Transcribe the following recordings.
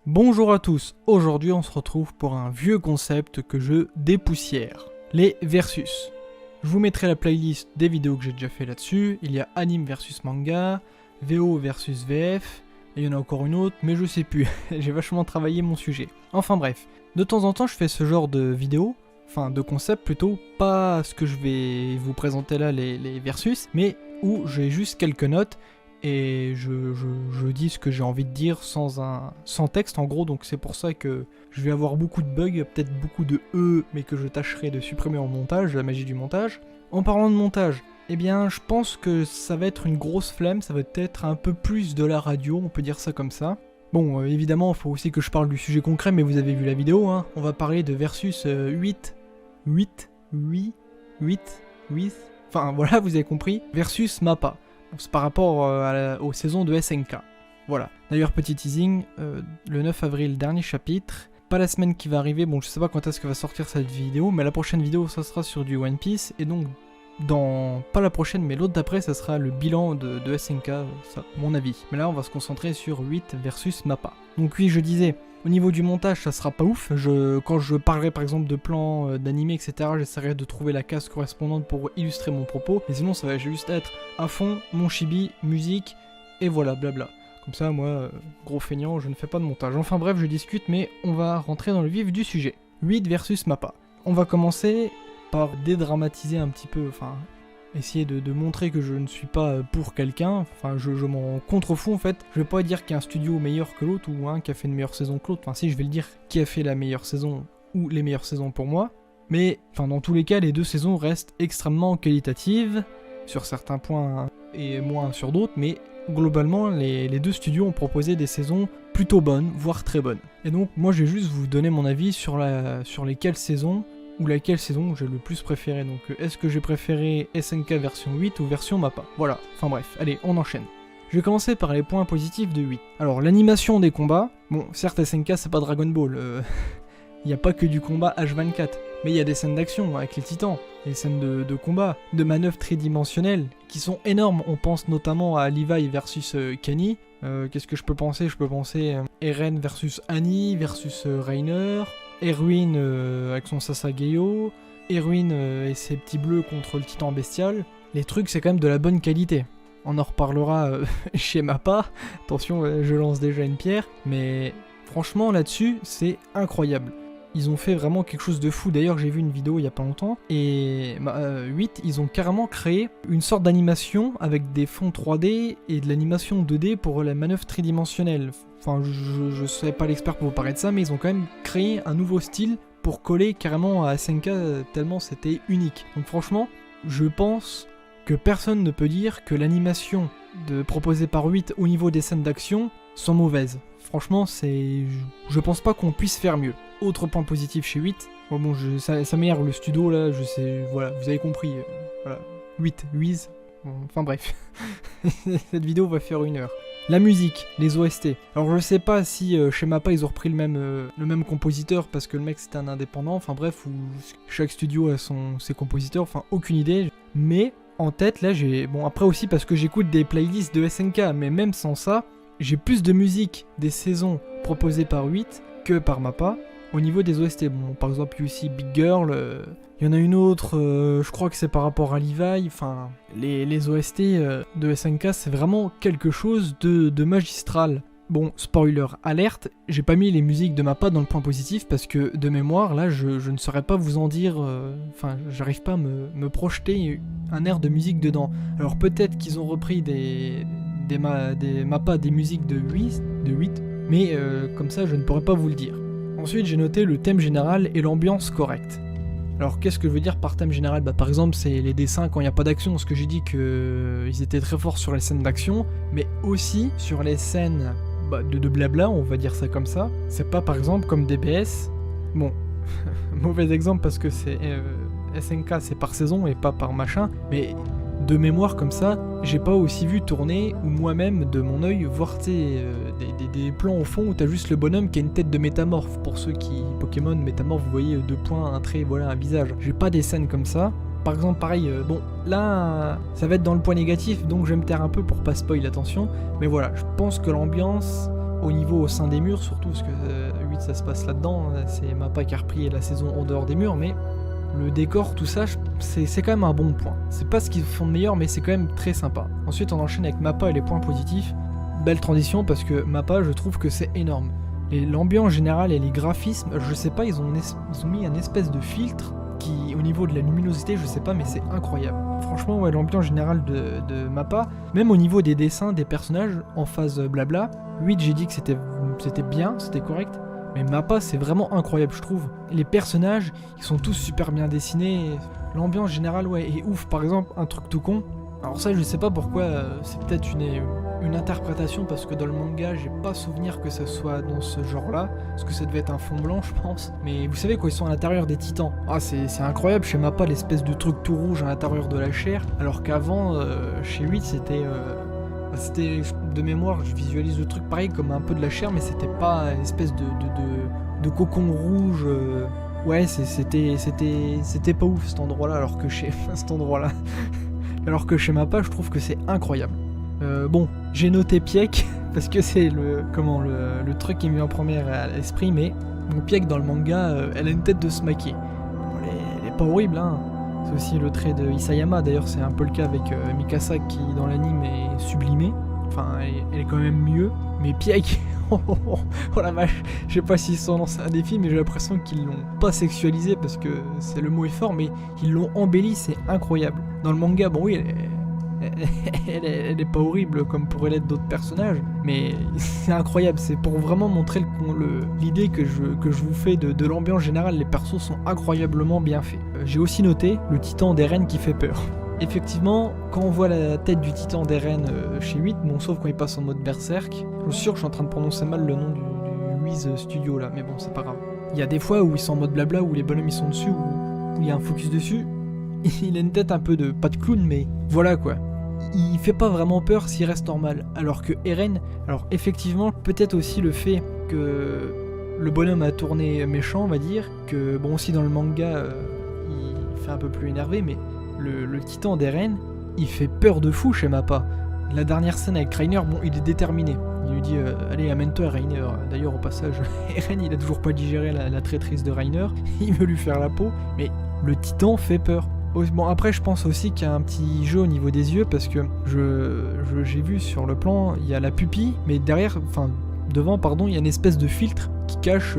Bonjour à tous, aujourd'hui on se retrouve pour un vieux concept que je dépoussière, les versus. Je vous mettrai la playlist des vidéos que j'ai déjà fait là-dessus, il y a anime versus manga, VO versus VF, et il y en a encore une autre, mais je sais plus, j'ai vachement travaillé mon sujet. Enfin bref, de temps en temps je fais ce genre de vidéos, enfin de concept plutôt, pas ce que je vais vous présenter là les versus, mais où j'ai juste quelques notes, et je dis ce que j'ai envie de dire sans texte en gros, donc c'est pour ça que je vais avoir beaucoup de bugs, peut-être beaucoup de mais que je tâcherai de supprimer en montage, la magie du montage. En parlant de montage, eh bien je pense que ça va être une grosse flemme, ça va être un peu plus de la radio, on peut dire ça comme ça. Bon, évidemment, il faut aussi que je parle du sujet concret, mais vous avez vu la vidéo, hein. On va parler de versus 8, enfin voilà, vous avez compris, versus Mappa. C'est par rapport aux saisons de SNK. Voilà. D'ailleurs, petit teasing, le 9 avril, dernier chapitre. Pas la semaine qui va arriver, bon je sais pas quand est-ce que va sortir cette vidéo, mais la prochaine vidéo ça sera sur du One Piece, et donc pas la prochaine mais l'autre d'après ça sera le bilan de SNK, ça, mon avis. Mais là on va se concentrer sur 8 versus Mappa. Donc oui, je disais, au niveau du montage, ça sera pas ouf. Quand je parlerai par exemple de plans d'animé, etc., j'essaierai de trouver la case correspondante pour illustrer mon propos. Mais sinon, ça va juste être un fond, mon chibi, musique, et voilà, blabla. Comme ça, moi, gros feignant, je ne fais pas de montage. Enfin bref, je discute, mais on va rentrer dans le vif du sujet. 8 versus Mappa. On va commencer par dédramatiser un petit peu, enfin... essayer de montrer que je ne suis pas pour quelqu'un, enfin je m'en contrefous en fait. Je vais pas dire qu'il y a un studio meilleur que l'autre ou un qui a fait une meilleure saison que l'autre, enfin si, je vais le dire qui a fait la meilleure saison ou les meilleures saisons pour moi, mais enfin dans tous les cas les deux saisons restent extrêmement qualitatives, sur certains points et moins sur d'autres, mais globalement les deux studios ont proposé des saisons plutôt bonnes, voire très bonnes. Et donc moi je vais juste vous donner mon avis sur lesquelles saisons ou laquelle saison j'ai le plus préféré. Donc est-ce que j'ai préféré SNK version 8 ou version Mappa? Voilà, enfin bref, allez, on enchaîne. Je vais commencer par les points positifs de 8. Alors l'animation des combats, bon certes SNK c'est pas Dragon Ball, il n'y a pas que du combat H24, mais il y a des scènes d'action avec les titans, des scènes de combat, de manœuvres tridimensionnelles qui sont énormes. On pense notamment à Levi versus Kenny. Qu'est-ce que je peux penser? Je peux penser Eren versus Annie versus Reiner, Erwin avec son Sasageo, Erwin et ses petits bleus contre le titan bestial. Les trucs c'est quand même de la bonne qualité. On en reparlera chez Mappa, attention je lance déjà une pierre, mais franchement là-dessus c'est incroyable. Ils ont fait vraiment quelque chose de fou. D'ailleurs j'ai vu une vidéo il y a pas longtemps, et 8 ils ont carrément créé une sorte d'animation avec des fonds 3D et de l'animation 2D pour la manœuvre tridimensionnelle. Enfin, je serais pas l'expert pour vous parler de ça, mais ils ont quand même créé un nouveau style pour coller carrément à SNK tellement c'était unique. Donc franchement, je pense que personne ne peut dire que l'animation proposée par 8 au niveau des scènes d'action sont mauvaises. Franchement, je pense pas qu'on puisse faire mieux. Autre point positif chez 8, bon ça m'énerve le studio là, je sais, voilà, vous avez compris, voilà, 8, enfin bref, cette vidéo va faire 1 heure. La musique, les OST. Alors je sais pas si chez Mappa ils ont repris le même compositeur parce que le mec c'était un indépendant, enfin bref, ou chaque studio a ses compositeurs, enfin aucune idée. Mais en tête là bon après aussi parce que j'écoute des playlists de SNK, mais même sans ça, j'ai plus de musique des saisons proposées par 8 que par Mappa. Au niveau des OST, bon par exemple il y a aussi Big Girl, il y en a une autre, je crois que c'est par rapport à Levi, enfin les OST de SNK c'est vraiment quelque chose de magistral. Bon, spoiler alerte, j'ai pas mis les musiques de Mappa dans le point positif parce que de mémoire là je ne saurais pas vous en dire, enfin j'arrive pas à me projeter un air de musique dedans. Alors peut-être qu'ils ont repris des Mappa, des musiques de 8, mais comme ça je ne pourrais pas vous le dire. Ensuite j'ai noté le thème général et l'ambiance correcte. Alors qu'est-ce que je veux dire par thème général? Par exemple c'est les dessins quand il n'y a pas d'action, parce que j'ai dit qu'ils étaient très forts sur les scènes d'action, mais aussi sur les scènes de blabla, on va dire ça comme ça. C'est pas par exemple comme DBS, bon, mauvais exemple parce que c'est SNK c'est par saison et pas par machin, mais de mémoire comme ça, j'ai pas aussi vu tourner, ou moi-même de mon œil, voir des plans au fond où t'as juste le bonhomme qui a une tête de métamorphe. Pour ceux qui Pokémon métamorphe, vous voyez 2 points, un trait, voilà un visage. J'ai pas des scènes comme ça. Par exemple pareil, bon là ça va être dans le point négatif donc je vais me taire un peu pour pas spoil, attention. Mais voilà, je pense que l'ambiance au niveau au sein des murs, surtout parce que 8 ça se passe là-dedans, c'est Mappa qui a repris la saison en dehors des murs, mais le décor, tout ça, c'est quand même un bon point. C'est pas ce qu'ils font de meilleur, mais c'est quand même très sympa. Ensuite, on enchaîne avec Mappa et les points positifs. Belle transition parce que Mappa, je trouve que c'est énorme. L'ambiance générale et les graphismes, je sais pas, ils ont mis un espèce de filtre qui, au niveau de la luminosité, je sais pas, mais c'est incroyable. Franchement, ouais, l'ambiance générale de Mappa, même au niveau des dessins des personnages en phase blabla, 8 j'ai dit que c'était bien, c'était correct. Mais Mappa, c'est vraiment incroyable, je trouve. Les personnages, ils sont tous super bien dessinés. L'ambiance générale, ouais, est ouf. Par exemple, un truc tout con. Alors ça, je sais pas pourquoi, c'est peut-être une interprétation, parce que dans le manga, j'ai pas souvenir que ça soit dans ce genre-là. Parce que ça devait être un fond blanc, je pense. Mais vous savez, quand ils sont à l'intérieur des titans, c'est incroyable chez Mappa, l'espèce de truc tout rouge à l'intérieur de la chair. Alors qu'avant, chez 8, c'était de mémoire, je visualise le truc pareil comme un peu de la chair, mais c'était pas une espèce de cocon rouge. Ouais, c'était pas ouf cet endroit-là, alors que chez alors que chez Mappa, je trouve que c'est incroyable. Bon, j'ai noté Pieck parce que c'est le truc qui me vient en premier à l'esprit, mais mon Pieck dans le manga, elle a une tête de smaki. Bon, elle est pas horrible, hein. C'est aussi le trait de Isayama, d'ailleurs c'est un peu le cas avec Mikasa qui dans l'anime est sublimée. Enfin, elle est quand même mieux. Mais Pieck, oh la vache, je sais pas s'ils se sont lancés un défi, mais j'ai l'impression qu'ils l'ont pas sexualisé parce que c'est le mot est fort, mais ils l'ont embelli, c'est incroyable. Dans le manga, bon oui, elle est pas horrible comme pourraient l'être d'autres personnages, mais c'est incroyable, c'est pour vraiment montrer l'idée que je vous fais de l'ambiance générale. Les persos sont incroyablement bien faits. J'ai aussi noté le titan d'Eren qui fait peur. Effectivement, quand on voit la tête du titan d'Eren chez 8, bon, sauf quand il passe en mode berserk, je suis sûr que je suis en train de prononcer mal le nom du Wiz Studio là, mais bon, c'est pas grave. Il y a des fois où ils sont en mode blabla, où les bonhommes ils sont dessus, où il y a un focus dessus, il a une tête un peu pas de clown, mais voilà quoi. Il fait pas vraiment peur s'il reste normal, alors que Eren, alors effectivement, peut-être aussi le fait que le bonhomme a tourné méchant, on va dire, que bon aussi dans le manga, il fait un peu plus énervé, mais le titan d'Eren, il fait peur de fou chez Mappa. La dernière scène avec Reiner, bon, il est déterminé. Il lui dit allez, amène-toi Reiner. D'ailleurs, au passage, Eren, il a toujours pas digéré la traîtrise de Reiner. Il veut lui faire la peau, mais le titan fait peur. Bon, après, je pense aussi qu'il y a un petit jeu au niveau des yeux, parce que j'ai vu sur le plan, il y a la pupille, mais devant, il y a une espèce de filtre qui cache,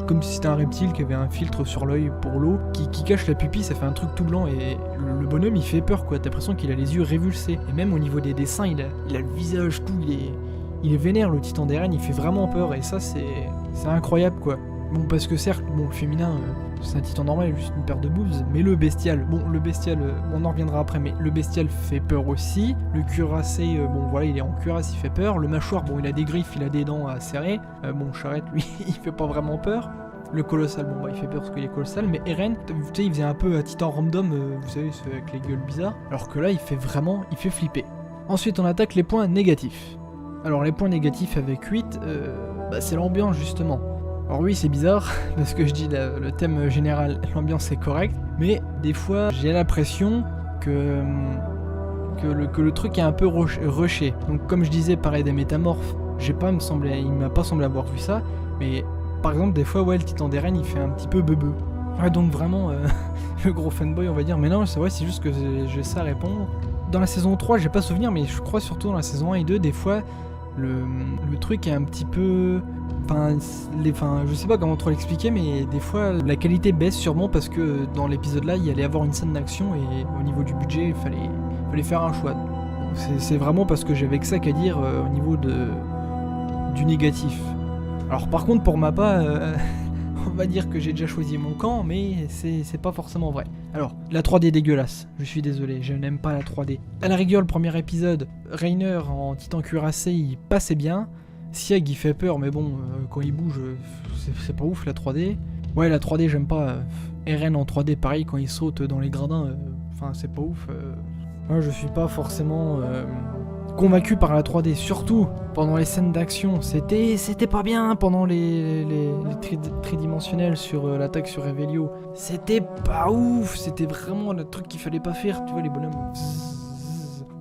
comme si c'était un reptile qui avait un filtre sur l'œil pour l'eau, qui cache la pupille, ça fait un truc tout blanc, et le bonhomme il fait peur quoi, t'as l'impression qu'il a les yeux révulsés, et même au niveau des dessins, il a le visage tout, il est vénère, le titan d'Eren, il fait vraiment peur, et ça c'est incroyable quoi. Bon, parce que certes, bon, le féminin, c'est un titan normal, il a juste une paire de boobs, mais le bestial, on en reviendra après, mais le bestial fait peur aussi. Le cuirassé, bon voilà, il est en cuirasse, il fait peur. Le mâchoire, bon, il a des griffes, il a des dents à serrer. Bon, Charrette, lui, il fait pas vraiment peur. Le colossal, bon, il fait peur parce qu'il est colossal, mais Eren, tu sais, il faisait un peu un titan random, vous savez, avec les gueules bizarres, alors que là, il fait flipper. Ensuite, on attaque les points négatifs. Alors, les points négatifs avec 8, c'est l'ambiance, justement. Alors oui, c'est bizarre, parce que je dis le thème général, l'ambiance est correcte, mais des fois, j'ai l'impression que le truc est un peu rushé. Donc comme je disais, pareil des métamorphes, il m'a pas semblé avoir vu ça, mais par exemple, des fois, ouais, le titan d'Eren, il fait un petit peu beubeux. Ouais, donc vraiment, le gros fanboy, on va dire, mais non, c'est vrai, c'est juste que j'ai ça à répondre. Dans la saison 3, j'ai pas souvenir, mais je crois surtout dans la saison 1 et 2, des fois, le truc est un petit peu... je sais pas comment trop l'expliquer, mais des fois la qualité baisse sûrement parce que dans l'épisode là il allait avoir une scène d'action et au niveau du budget il fallait faire un choix. C'est vraiment parce que j'avais que ça qu'à dire au niveau du négatif. Alors par contre pour Mappa, on va dire que j'ai déjà choisi mon camp, mais c'est pas forcément vrai. Alors, la 3D dégueulasse, je suis désolé, je n'aime pas la 3D. À la rigueur, le premier épisode, Reiner en titan cuirassé, il passait bien. Sieg il fait peur, mais bon, quand il bouge, c'est pas ouf la 3D. Ouais, la 3D j'aime pas. Eren en 3D pareil, quand il saute dans les gradins, c'est pas ouf. Moi je suis pas forcément convaincu par la 3D, surtout pendant les scènes d'action. C'était pas bien pendant les tridimensionnels sur l'attaque sur Revelio. C'était pas ouf, c'était vraiment le truc qu'il fallait pas faire, tu vois, les bonhommes.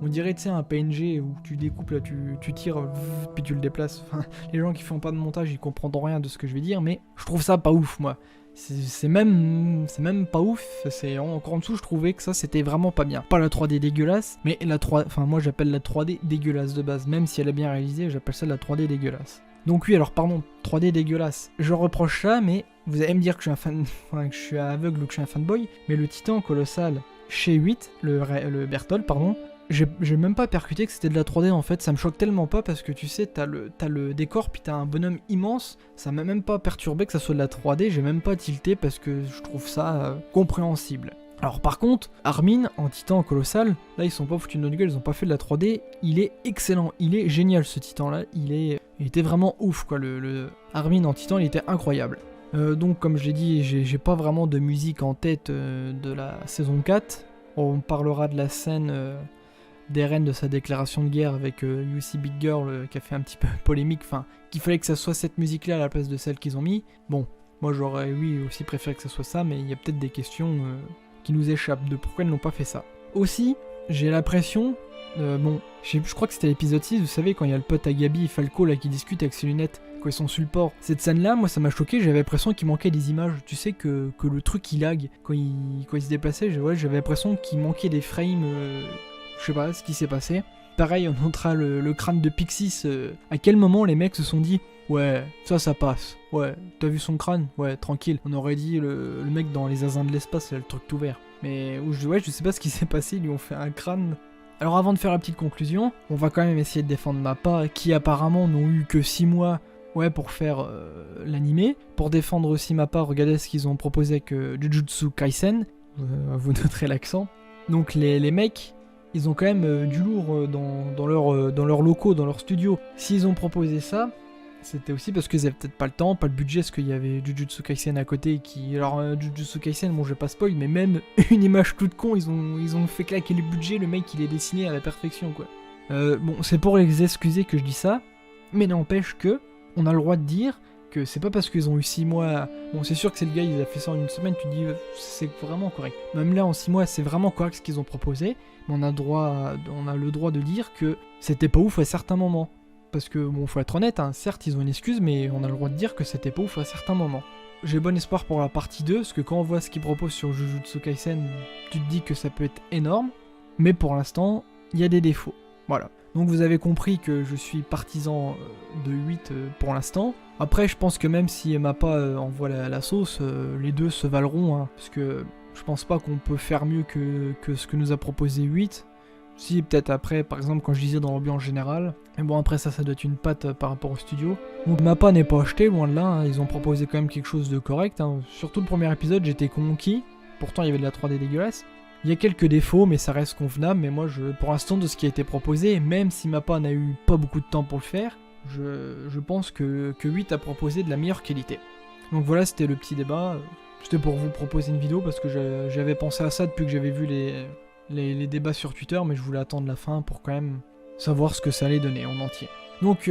On dirait, tu sais, un PNG où tu découpes, là, tu tires, puis tu le déplaces. Enfin, les gens qui font pas de montage, ils comprendront rien de ce que je vais dire, mais je trouve ça pas ouf, moi. C'est même pas ouf, c'est encore en dessous, je trouvais que ça c'était vraiment pas bien. Pas la 3D dégueulasse, mais la 3D, enfin moi j'appelle la 3D dégueulasse de base, même si elle est bien réalisée, j'appelle ça la 3D dégueulasse. Donc oui, alors pardon, 3D dégueulasse, je reproche ça, mais vous allez me dire que je suis un fan, enfin, que je suis aveugle ou que je suis un fanboy, mais le Titan colossal chez 8, le Berthold, pardon, j'ai même pas percuté que c'était de la 3D en fait, ça me choque tellement pas parce que tu sais, t'as le décor puis t'as un bonhomme immense, ça m'a même pas perturbé que ça soit de la 3D, j'ai même pas tilté parce que je trouve ça compréhensible. Alors par contre, Armin en Titan colossal, là ils sont pas foutus de notre gueule, ils ont pas fait de la 3D, il est excellent, il est génial ce Titan là, il était vraiment ouf quoi, le Armin en Titan il était incroyable. Donc comme je l'ai dit, j'ai pas vraiment de musique en tête de la saison 4, on parlera de la scène... d'Eren de sa déclaration de guerre avec You See Big Girl qui a fait un petit peu polémique, enfin qu'il fallait que ça soit cette musique là à la place de celle qu'ils ont mis. Bon, moi j'aurais oui aussi préféré que ça soit ça, mais il y a peut-être des questions qui nous échappent de pourquoi ils n'ont pas fait ça. Aussi, j'ai l'impression, je crois que c'était l'épisode 6, vous savez quand il y a le pote à Gabi et Falco là qui discutent avec ses lunettes quand ils sont sur le port. Cette scène là, moi ça m'a choqué, j'avais l'impression qu'il manquait des images. Tu sais que le truc il lag quand il se déplaçait, j'avais l'impression qu'il manquait des frames. Je sais pas ce qui s'est passé. Pareil, on notera le crâne de Pixis. À quel moment les mecs se sont dit ouais, ça passe. Ouais, t'as vu son crâne? Ouais, tranquille. On aurait dit le mec dans les asins de l'espace, c'est le truc tout vert. Mais je sais pas ce qui s'est passé, ils lui ont fait un crâne. Alors avant de faire la petite conclusion, on va quand même essayer de défendre Mappa, qui apparemment n'ont eu que 6 mois pour faire l'animé. Pour défendre aussi Mappa, regardez ce qu'ils ont proposé avec Jujutsu Kaisen. Vous noterez l'accent. Donc les mecs... ils ont quand même du lourd dans leurs locaux, dans leur studio. S'ils ont proposé ça, c'était aussi parce qu'ils avaient peut-être pas le temps, pas le budget, parce qu'il y avait Jujutsu Kaisen à côté qui... Alors Jujutsu Kaisen, bon je vais pas spoil, mais même une image toute con, ils ont fait claquer le budget, le mec il est dessiné à la perfection quoi. Bon, c'est pour les excuser que je dis ça, mais n'empêche que, on a le droit de dire que c'est pas parce qu'ils ont eu 6 mois... Bon, c'est sûr que c'est le gars, il a fait ça en une semaine, tu te dis, c'est vraiment correct. Même là, en 6 mois, c'est vraiment correct ce qu'ils ont proposé, mais on a le droit de dire que c'était pas ouf à certains moments. Parce que, bon, faut être honnête, hein, certes, ils ont une excuse, mais on a le droit de dire que c'était pas ouf à certains moments. J'ai bon espoir pour la partie 2, parce que quand on voit ce qu'ils proposent sur Jujutsu Kaisen, tu te dis que ça peut être énorme, mais pour l'instant, il y a des défauts. Voilà. Donc vous avez compris que je suis partisan de 8 pour l'instant. Après, je pense que même si Mappa envoie la sauce, les deux se valeront, hein, parce que je pense pas qu'on peut faire mieux que ce que nous a proposé 8. Si, peut-être après, par exemple, quand je disais dans l'ambiance générale. Mais bon, après ça doit être une patte par rapport au studio. Donc Mappa n'est pas acheté, loin de là, hein, ils ont proposé quand même quelque chose de correct. Hein. Surtout le premier épisode, j'étais conquis. Pourtant, il y avait de la 3D dégueulasse. Il y a quelques défauts, mais ça reste convenable. Mais moi, pour l'instant, de ce qui a été proposé, même si Mappa n'a eu pas beaucoup de temps pour le faire, je pense que 8 a proposé de la meilleure qualité. Donc voilà, c'était le petit débat. C'était pour vous proposer une vidéo parce que j'avais pensé à ça depuis que j'avais vu les débats sur Twitter, mais je voulais attendre la fin pour quand même savoir ce que ça allait donner en entier. Donc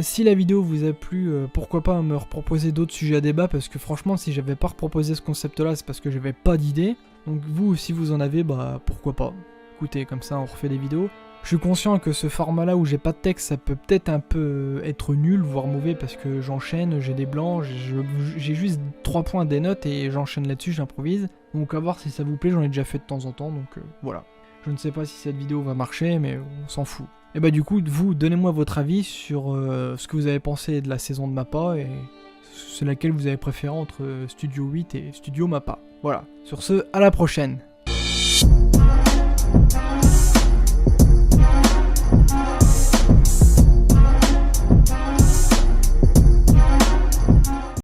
si la vidéo vous a plu, pourquoi pas me reproposer d'autres sujets à débat, parce que franchement si j'avais pas reproposé ce concept là c'est parce que j'avais pas d'idée. Donc vous si vous en avez, bah pourquoi pas. Écoutez, comme ça on refait des vidéos. Je suis conscient que ce format là où j'ai pas de texte ça peut peut-être un peu être nul, voire mauvais, parce que j'enchaîne, j'ai des blancs, j'ai juste 3 points des notes et j'enchaîne là-dessus, j'improvise. Donc à voir si ça vous plaît, j'en ai déjà fait de temps en temps, donc voilà. Je ne sais pas si cette vidéo va marcher, mais on s'en fout. Et bah du coup, vous, donnez-moi votre avis sur ce que vous avez pensé de la saison de Mappa, et c'est laquelle vous avez préféré entre Studio 8 et Studio Mappa. Voilà, sur ce, à la prochaine.